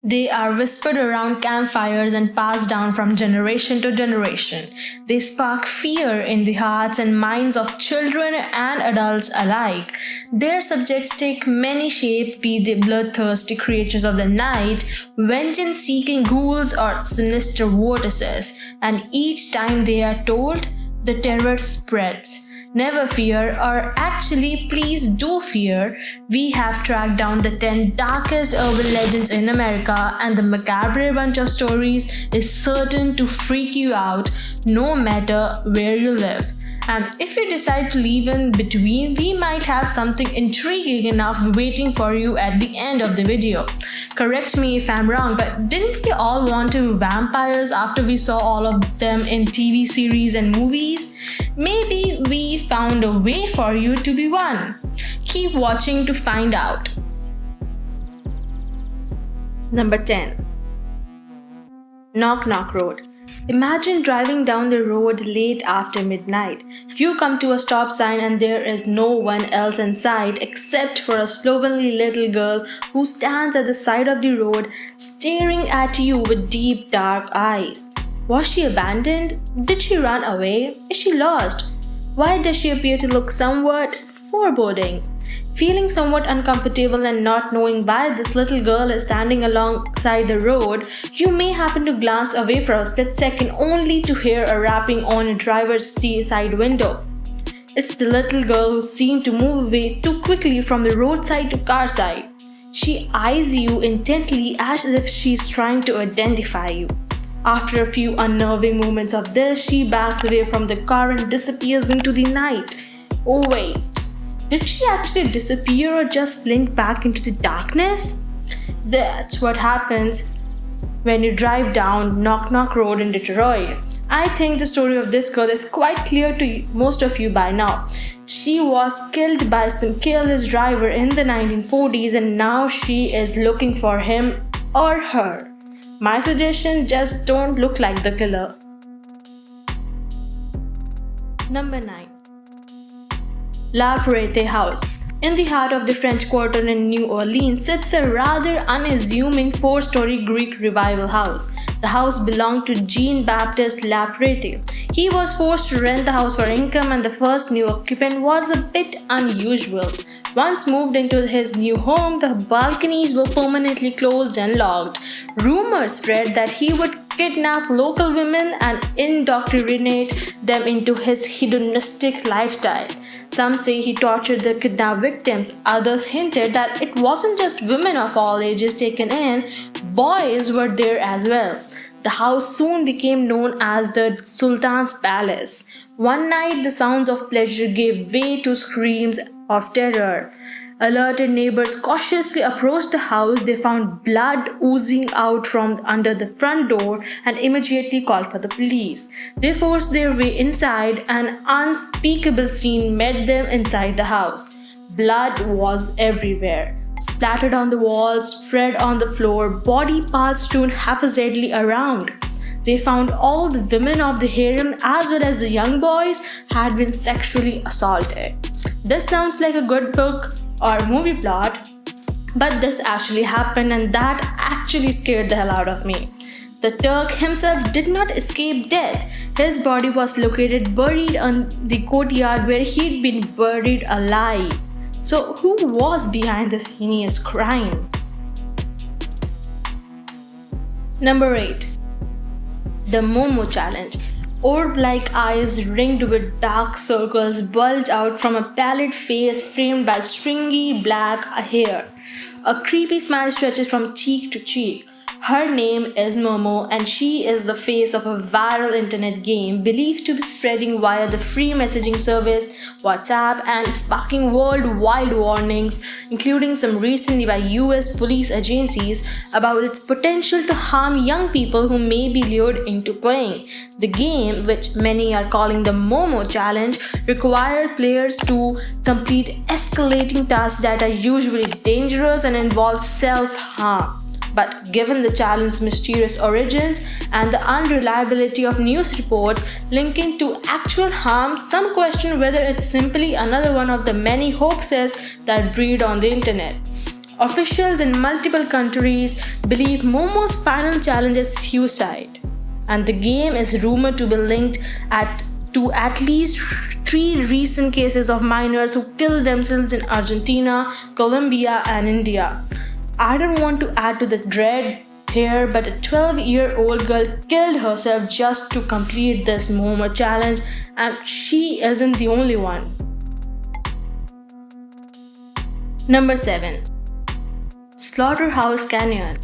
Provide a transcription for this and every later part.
They are whispered around campfires and passed down from generation to generation. They spark fear in the hearts and minds of children and adults alike. Their subjects take many shapes, be they bloodthirsty creatures of the night, vengeance-seeking ghouls, or sinister vortices. And each time they are told, the terror spreads. Never fear, or actually, please do fear. We have tracked down the 10 darkest urban legends in America, and the macabre bunch of stories is certain to freak you out no matter where you live. And if you decide to leave in between, we might have something intriguing enough waiting for you at the end of the video. Correct me if I'm wrong, but didn't we all want to be vampires after we saw all of them in TV series and movies? Maybe we found a way for you to be one. Keep watching to find out. Number 10. Knock Knock Road. Imagine driving down the road late after midnight. You come to a stop sign and there is no one else in sight except for a slovenly little girl who stands at the side of the road staring at you with deep dark eyes. Was she abandoned? Did she run away? Is she lost? Why does she appear to look somewhat foreboding? Feeling somewhat uncomfortable and not knowing why this little girl is standing alongside the road, you may happen to glance away for a split second only to hear a rapping on a driver's side window. It's the little girl who seemed to move away too quickly from the roadside to car side. She eyes you intently as if she's trying to identify you. After a few unnerving moments of this, she backs away from the car and disappears into the night. Oh wait. Did she actually disappear or just slink back into the darkness? That's what happens when you drive down Knock Knock Road in Detroit. I think the story of this girl is quite clear to most of you by now. She was killed by some careless driver in the 1940s and now she is looking for him or her. My suggestion, just don't look like the killer. Number 9. LAPRETE house. In the heart of the French Quarter in New Orleans sits a rather unassuming 4-story Greek revival house. The house belonged to Jean-Baptiste LAPRETE. He was forced to rent the house for income and the first new occupant was a bit unusual. Once moved into his new home, the balconies were permanently closed and locked. Rumors spread that he would kidnap local women and indoctrinate them into his hedonistic lifestyle. Some say he tortured the kidnapped victims. Others hinted that it wasn't just women of all ages taken in, boys were there as well. The house soon became known as the Sultan's Palace. One night, the sounds of pleasure gave way to screams of terror. Alerted neighbors cautiously approached the house. They found blood oozing out from under the front door and immediately called for the police. They forced their way inside. An unspeakable scene met them inside the house. Blood was everywhere, splattered on the walls, spread on the floor, body parts strewn haphazardly around. They found all the women of the harem as well as the young boys had been sexually assaulted. This sounds like a good book or movie plot, but this actually happened and that actually scared the hell out of me. The Turk himself did not escape death. His body was located buried in the courtyard where he'd been buried alive. So who was behind this heinous crime? Number 8. The MOMO Challenge. Orb-like eyes ringed with dark circles bulge out from a pallid face framed by stringy black hair. A creepy smile stretches from cheek to cheek. Her name is MOMO and she is the face of a viral internet game believed to be spreading via the free messaging service WhatsApp and sparking worldwide warnings, including some recently by US police agencies, about its potential to harm young people who may be lured into playing. The game, which many are calling the MOMO Challenge, requires players to complete escalating tasks that are usually dangerous and involve self-harm. But given the challenge's mysterious origins and the unreliability of news reports linking to actual harm, some question whether it's simply another one of the many hoaxes that breed on the internet. Officials in multiple countries believe Momo's final challenge is suicide, and the game is rumored to be linked to at least 3 recent cases of minors who killed themselves in Argentina, Colombia, and India. I don't want to add to the dread here, but a 12-year-old girl killed herself just to complete this MOMO challenge, and she isn't the only one. Number 7. Slaughterhouse Canyon.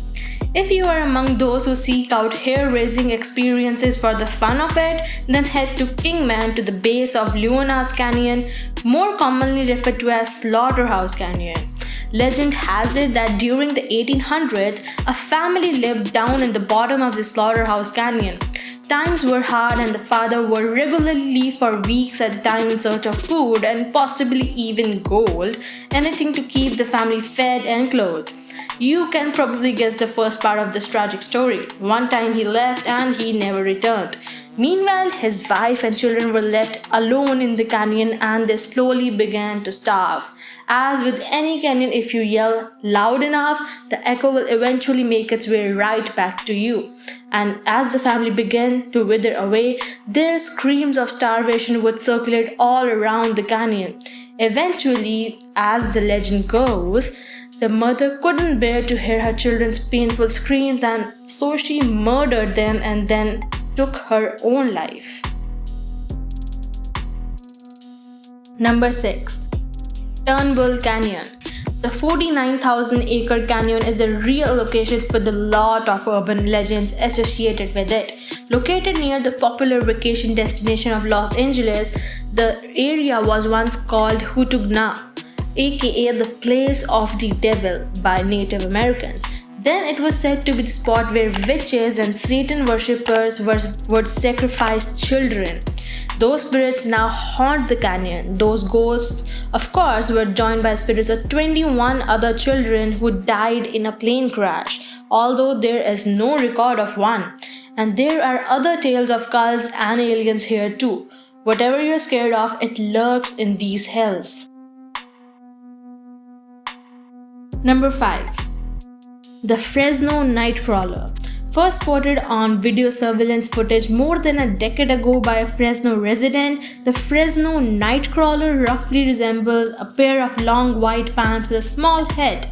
If you are among those who seek out hair-raising experiences for the fun of it, then head to Kingman to the base of Luna's Canyon, more commonly referred to as Slaughterhouse Canyon. Legend has it that during the 1800s, a family lived down in the bottom of the Slaughterhouse Canyon. Times were hard and the father would regularly leave for weeks at a time in search of food and possibly even gold, anything to keep the family fed and clothed. You can probably guess the first part of this tragic story. One time he left and he never returned. Meanwhile, his wife and children were left alone in the canyon and they slowly began to starve. As with any canyon, if you yell loud enough, the echo will eventually make its way right back to you. And as the family began to wither away, their screams of starvation would circulate all around the canyon. Eventually, as the legend goes, the mother couldn't bear to hear her children's painful screams, and so she murdered them and then took her own life. Number 6. Turnbull Canyon. The 49,000-acre canyon is a real location with a lot of urban legends associated with it. Located near the popular vacation destination of Los Angeles, the area was once called Hutugna, aka the place of the devil by Native Americans. Then it was said to be the spot where witches and Satan worshippers would sacrifice children. Those spirits now haunt the canyon. Those ghosts, of course, were joined by spirits of 21 other children who died in a plane crash, although there is no record of one. And there are other tales of cults and aliens here too. Whatever you're scared of, it lurks in these hells. Number 5. The Fresno Nightcrawler. First spotted on video surveillance footage more than a decade ago by a Fresno resident, the Fresno Nightcrawler roughly resembles a pair of long white pants with a small head.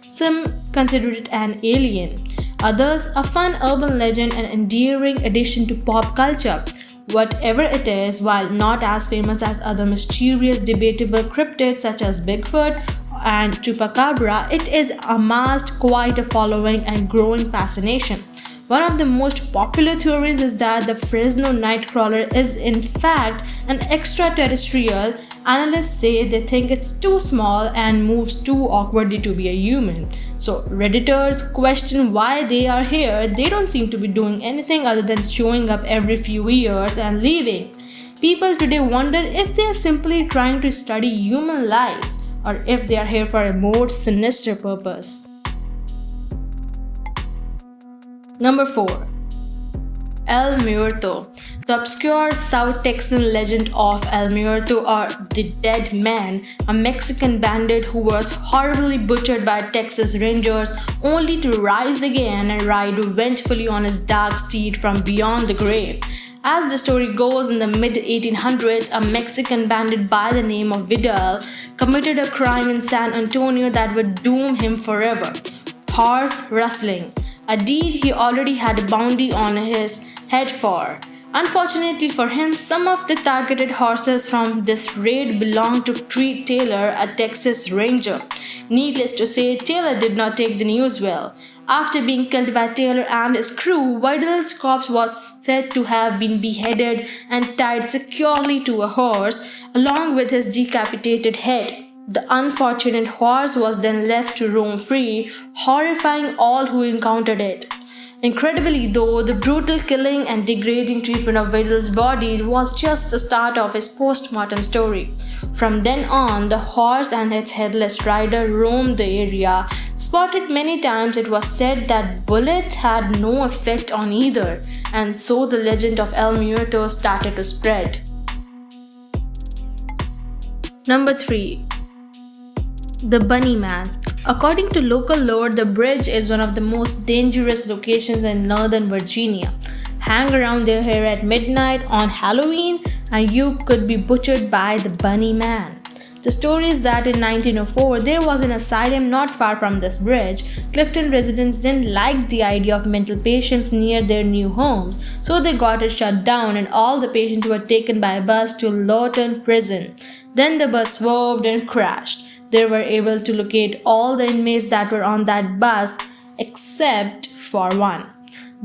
Some consider it an alien. Others, a fun urban legend and endearing addition to pop culture. Whatever it is, while not as famous as other mysterious, debatable cryptids such as Bigfoot and Chupacabra, it is amassed quite a following and growing fascination. One of the most popular theories is that the Fresno Nightcrawler is in fact an extraterrestrial. Analysts say they think it's too small and moves too awkwardly to be a human. So Redditors question why they are here. They don't seem to be doing anything other than showing up every few years and leaving. People today wonder if they are simply trying to study human life or if they are here for a more sinister purpose. Number 4. El Muerto. The obscure South Texan legend of El Muerto, or the Dead Man, a Mexican bandit who was horribly butchered by Texas Rangers only to rise again and ride vengefully on his dark steed from beyond the grave. As the story goes, in the mid-1800s, a Mexican bandit by the name of Vidal committed a crime in San Antonio that would doom him forever. Horse rustling, a deed he already had a bounty on his head for. Unfortunately for him, some of the targeted horses from this raid belonged to Treat Taylor, a Texas Ranger. Needless to say, Taylor did not take the news well. After being killed by Taylor and his crew, Vidal's corpse was said to have been beheaded and tied securely to a horse, along with his decapitated head. The unfortunate horse was then left to roam free, horrifying all who encountered it. Incredibly though, the brutal killing and degrading treatment of Vidal's body was just the start of his post-mortem story. From then on, the horse and its headless rider roamed the area. Spotted many times, it was said that bullets had no effect on either, and so the legend of El Muerto started to spread. Number 3. The Bunny Man. According to local lore, the bridge is one of the most dangerous locations in Northern Virginia. Hang around there here at midnight on Halloween and you could be butchered by the Bunny Man. The story is that in 1904, there was an asylum not far from this bridge. Clifton residents didn't like the idea of mental patients near their new homes, so they got it shut down and all the patients were taken by a bus to Lawton Prison. Then the bus swerved and crashed. They were able to locate all the inmates that were on that bus except for one.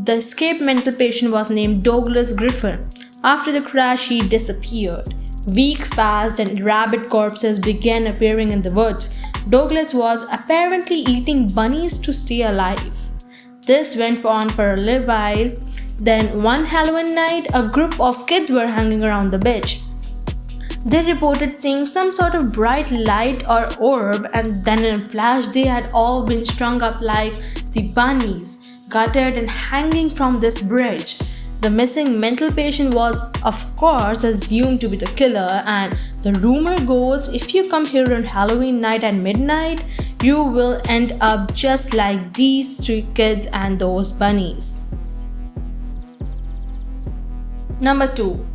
The escaped mental patient was named Douglas Griffin. After the crash, he disappeared. Weeks passed and rabbit corpses began appearing in the woods. Douglas was apparently eating bunnies to stay alive. This went on for a little while. Then one Halloween night, a group of kids were hanging around the beach. They reported seeing some sort of bright light or orb, and then in a flash they had all been strung up like the bunnies, gutted and hanging from this bridge. The missing mental patient was, of course, assumed to be the killer, and the rumor goes if you come here on Halloween night at midnight, you will end up just like these three kids and those bunnies. Number 2.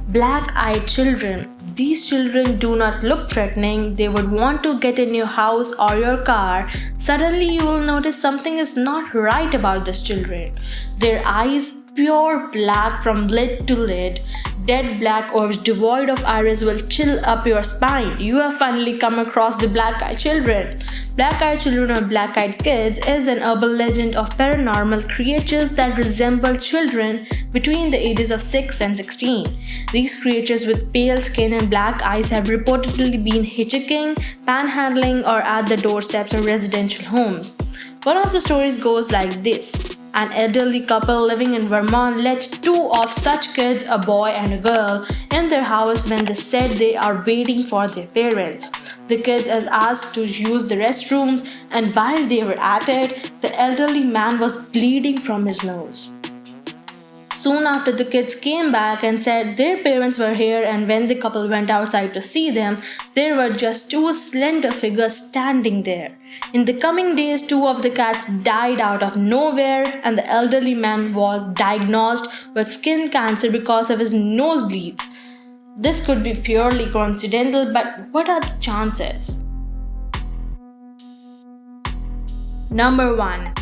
Black-eyed children. These children do not look threatening. They would want to get in your house or your car. Suddenly you will notice something is not right about these children. Their eyes pure black from lid to lid. Dead black orbs devoid of iris will chill up your spine. You have finally come across the black-eyed children. Black-eyed children or black-eyed kids is an urban legend of paranormal creatures that resemble children between the ages of 6 and 16. These creatures with pale skin and black eyes have reportedly been hitchhiking, panhandling, or at the doorsteps of residential homes. One of the stories goes like this. An elderly couple living in Vermont let two of such kids, a boy and a girl, in their house when they said they are waiting for their parents. The kids are asked to use the restrooms, and while they were at it, the elderly man was bleeding from his nose. Soon after, the kids came back and said their parents were here, and when the couple went outside to see them, there were just two slender figures standing there. In the coming days, two of the cats died out of nowhere, and the elderly man was diagnosed with skin cancer because of his nosebleeds. This could be purely coincidental, but what are the chances? Number 1.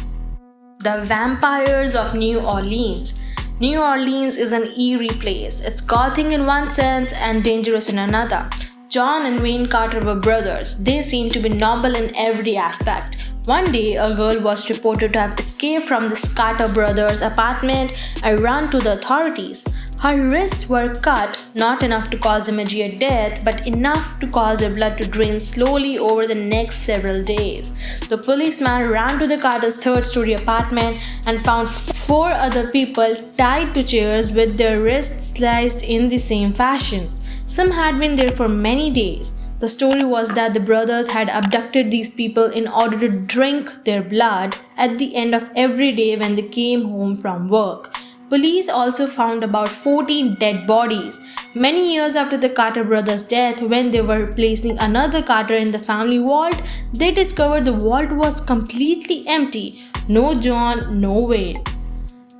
The Vampires of New Orleans. New Orleans is an eerie place. It's gothic in one sense and dangerous in another. John and Wayne Carter were brothers. They seemed to be noble in every aspect. One day, a girl was reported to have escaped from the Carter brothers' apartment and run to the authorities. Her wrists were cut, not enough to cause immediate death, but enough to cause her blood to drain slowly over the next several days. The policeman ran to the Carter's third-story apartment and found 4 other people tied to chairs with their wrists sliced in the same fashion. Some had been there for many days. The story was that the brothers had abducted these people in order to drink their blood at the end of every day when they came home from work. Police also found about 14 dead bodies. Many years after the Carter brothers' death, when they were replacing another Carter in the family vault, they discovered the vault was completely empty. No John, no Wayne.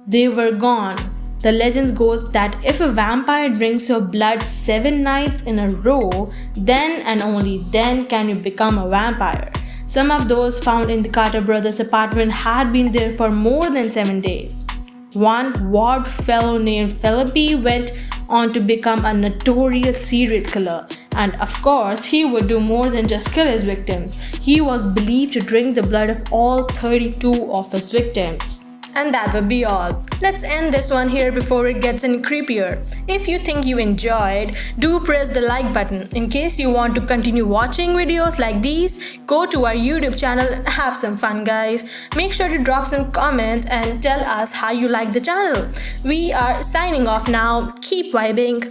They were gone. The legend goes that if a vampire drinks your blood 7 nights in a row, then and only then can you become a vampire. Some of those found in the Carter brothers' apartment had been there for more than 7 days. One warped fellow named Philippi went on to become a notorious serial killer. And of course, he would do more than just kill his victims. He was believed to drink the blood of all 32 of his victims. And that would be all. Let's end this one here before it gets any creepier. If you think you enjoyed, do press the like button. In case you want to continue watching videos like these, go to our YouTube channel and have some fun, guys. Make sure to drop some comments and tell us how you like the channel. We are signing off now. Keep vibing.